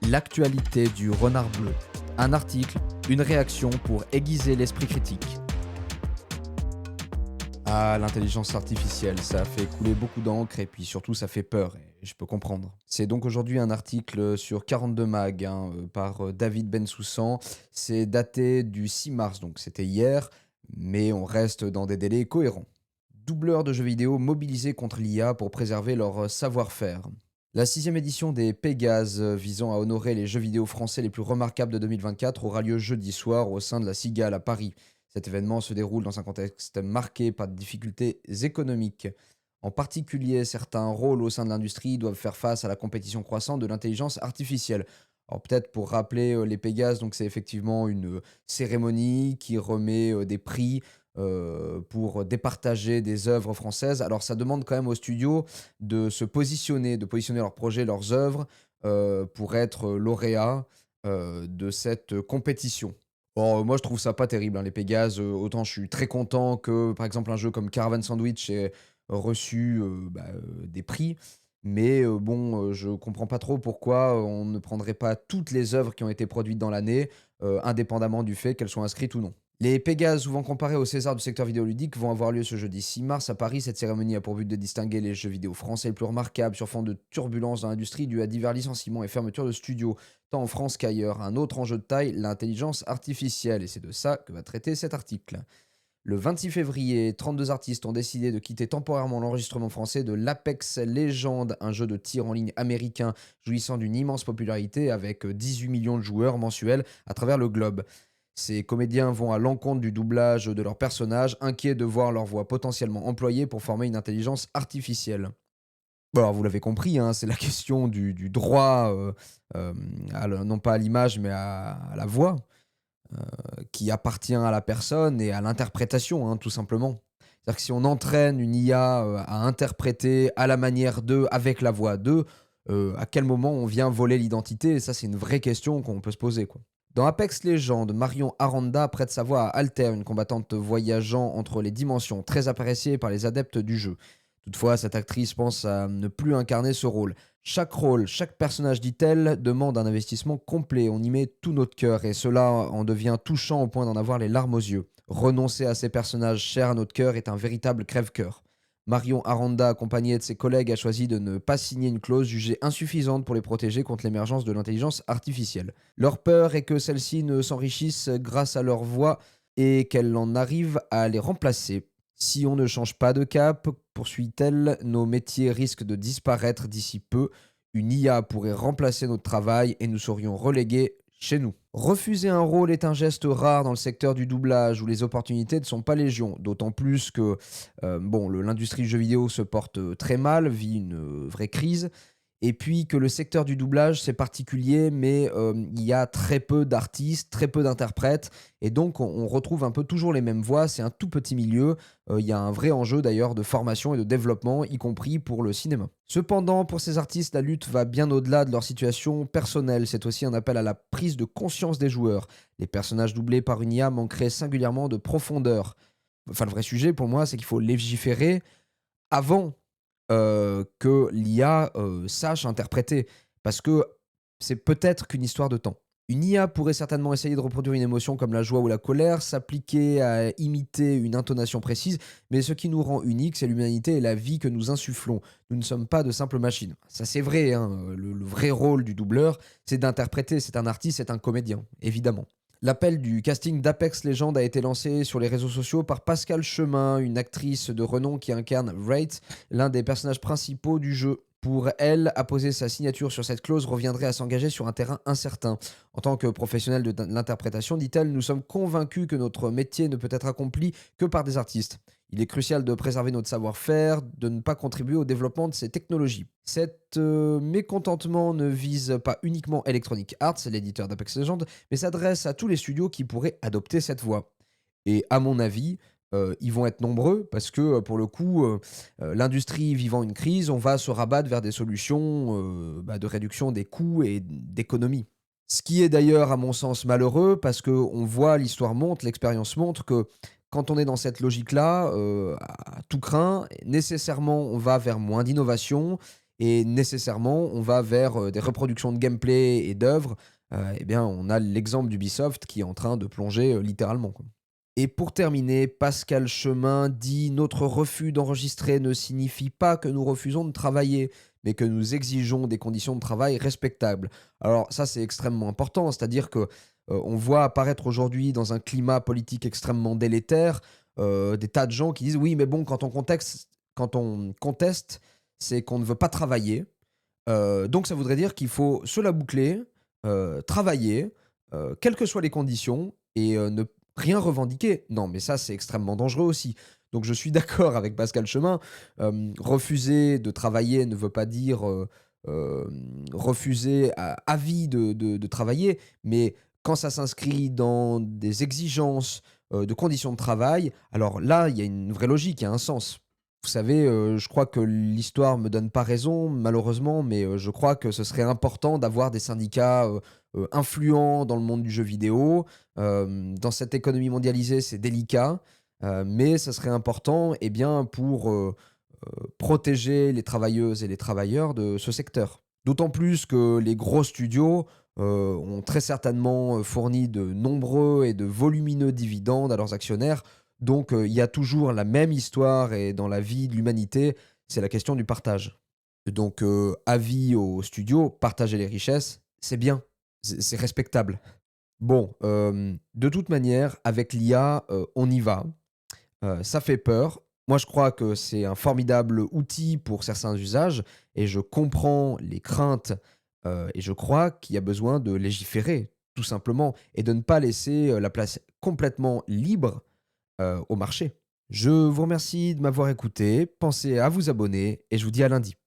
L'actualité du renard bleu. Un article, une réaction pour aiguiser l'esprit critique. Ah, l'intelligence artificielle, ça fait couler beaucoup d'encre et puis surtout ça fait peur, et je peux comprendre. C'est donc aujourd'hui un article sur 42 Mag par David Bensoussan. C'est daté du 6 mars, donc c'était hier, mais on reste dans des délais cohérents. Doubleurs de jeux vidéo mobilisés contre l'IA pour préserver leur savoir-faire. La sixième édition des Pégases, visant à honorer les jeux vidéo français les plus remarquables de 2024, aura lieu jeudi soir au sein de la Cigale à Paris. Cet événement se déroule dans un contexte marqué par des difficultés économiques. En particulier, certains rôles au sein de l'industrie doivent faire face à la compétition croissante de l'intelligence artificielle. Alors peut-être pour rappeler les Pégases, donc c'est effectivement une cérémonie qui remet des prix pour départager des œuvres françaises. Alors ça demande quand même aux studios de positionner leurs projets, leurs œuvres pour être lauréats de cette compétition. Bon, moi je trouve ça pas terrible, hein, les Pégases. Autant je suis très content que, par exemple, un jeu comme Caravan Sandwich ait reçu des prix. Mais bon, je comprends pas trop pourquoi on ne prendrait pas toutes les œuvres qui ont été produites dans l'année, indépendamment du fait qu'elles soient inscrites ou non. Les Pégases, souvent comparés au César du secteur vidéoludique, vont avoir lieu ce jeudi 6 mars à Paris. Cette cérémonie a pour but de distinguer les jeux vidéo français les plus remarquables sur fond de turbulences dans l'industrie due à divers licenciements et fermetures de studios, tant en France qu'ailleurs. Un autre enjeu de taille, l'intelligence artificielle. Et c'est de ça que va traiter cet article. Le 26 février, 32 artistes ont décidé de quitter temporairement l'enregistrement français de l'Apex Legends, un jeu de tir en ligne américain jouissant d'une immense popularité avec 18 millions de joueurs mensuels à travers le globe. Ces comédiens vont à l'encontre du doublage de leurs personnages, inquiets de voir leur voix potentiellement employée pour former une intelligence artificielle. Bon, alors vous l'avez compris, hein, c'est la question du droit, non pas à l'image, mais à la voix, qui appartient à la personne et à l'interprétation, hein, tout simplement. C'est-à-dire que si on entraîne une IA à interpréter à la manière d'eux, avec la voix d'eux, à quel moment on vient voler l'identité? Et ça, c'est une vraie question qu'on peut se poser, quoi. Dans Apex Legends, Marion Aranda prête sa voix à Alter, une combattante voyageant entre les dimensions, très appréciée par les adeptes du jeu. Toutefois, cette actrice pense à ne plus incarner ce rôle. Chaque rôle, chaque personnage, dit-elle, demande un investissement complet. On y met tout notre cœur et cela en devient touchant au point d'en avoir les larmes aux yeux. Renoncer à ces personnages chers à notre cœur est un véritable crève-cœur. Marion Aranda, accompagnée de ses collègues, a choisi de ne pas signer une clause jugée insuffisante pour les protéger contre l'émergence de l'intelligence artificielle. Leur peur est que celle-ci ne s'enrichisse grâce à leur voix et qu'elle en arrive à les remplacer. Si on ne change pas de cap, poursuit-elle, nos métiers risquent de disparaître d'ici peu. Une IA pourrait remplacer notre travail et nous serions relégués chez nous. Refuser un rôle est un geste rare dans le secteur du doublage où les opportunités ne sont pas légion. D'autant plus que l'industrie du jeu vidéo se porte très mal, vit une vraie crise. Et puis que le secteur du doublage, c'est particulier, mais il y a très peu d'artistes, très peu d'interprètes. Et donc, on retrouve un peu toujours les mêmes voix. C'est un tout petit milieu. Il y a un vrai enjeu d'ailleurs de formation et de développement, y compris pour le cinéma. Cependant, pour ces artistes, la lutte va bien au-delà de leur situation personnelle. C'est aussi un appel à la prise de conscience des joueurs. Les personnages doublés par une IA manqueraient singulièrement de profondeur. Enfin, le vrai sujet pour moi, c'est qu'il faut légiférer avant que l'IA sache interpréter. Parce que c'est peut-être qu'une histoire de temps. Une IA pourrait certainement essayer de reproduire une émotion comme la joie ou la colère, s'appliquer à imiter une intonation précise, mais ce qui nous rend unique, c'est l'humanité et la vie que nous insufflons. Nous ne sommes pas de simples machines. Ça, c'est vrai, hein, le vrai rôle du doubleur, c'est d'interpréter. C'est un artiste, c'est un comédien, évidemment. L'appel du casting d'Apex Legends a été lancé sur les réseaux sociaux par Pascal Chemin, une actrice de renom qui incarne Wraith, l'un des personnages principaux du jeu. Pour elle, apposer sa signature sur cette clause reviendrait à s'engager sur un terrain incertain. En tant que professionnelle de l'interprétation, dit-elle, nous sommes convaincus que notre métier ne peut être accompli que par des artistes. Il est crucial de préserver notre savoir-faire, de ne pas contribuer au développement de ces technologies. Cet mécontentement ne vise pas uniquement Electronic Arts, l'éditeur d'Apex Legends, mais s'adresse à tous les studios qui pourraient adopter cette voie. Et à mon avis, ils vont être nombreux parce que pour le coup, l'industrie vivant une crise, on va se rabattre vers des solutions de réduction des coûts et d'économie. Ce qui est d'ailleurs, à mon sens, malheureux parce qu'on voit, l'histoire montre, l'expérience montre que quand on est dans cette logique-là, à tout craint, nécessairement, on va vers moins d'innovation et nécessairement, on va vers, des reproductions de gameplay et d'œuvres. Eh bien, on a l'exemple d'Ubisoft qui est en train de plonger, littéralement, quoi. Et pour terminer, Pascal Chemin dit: «Notre refus d'enregistrer ne signifie pas que nous refusons de travailler, mais que nous exigeons des conditions de travail respectables». Alors ça, c'est extrêmement important, c'est-à-dire que, on voit apparaître aujourd'hui dans un climat politique extrêmement délétère, des tas de gens qui disent: «Oui, mais bon, quand on conteste, c'est qu'on ne veut pas travailler. Donc ça voudrait dire qu'il faut se la boucler, travailler, quelles que soient les conditions et ne rien revendiquer. Non, mais ça, c'est extrêmement dangereux aussi. Donc je suis d'accord avec Pascal Chemin, refuser de travailler ne veut pas dire, refuser à vie de travailler, mais quand ça s'inscrit dans des exigences, de conditions de travail, alors là, il y a une vraie logique, il y a un sens. Vous savez, je crois que l'histoire me donne pas raison malheureusement, mais je crois que ce serait important d'avoir des syndicats, influents dans le monde du jeu vidéo. Dans cette économie mondialisée, c'est délicat, mais ça serait important, eh bien, pour, protéger les travailleuses et les travailleurs de ce secteur. D'autant plus que les gros studios, ont très certainement, fourni de nombreux et de volumineux dividendes à leurs actionnaires. Donc, il y a toujours la même histoire et dans la vie de l'humanité, c'est la question du partage. Donc, avis aux studios, partager les richesses, c'est bien, c'est respectable. Bon, de toute manière, avec l'IA, on y va. Ça fait peur. Moi, je crois que c'est un formidable outil pour certains usages et je comprends les craintes, et je crois qu'il y a besoin de légiférer, tout simplement et de ne pas laisser, la place complètement libre, au marché. Je vous remercie de m'avoir écouté, pensez à vous abonner et je vous dis à lundi.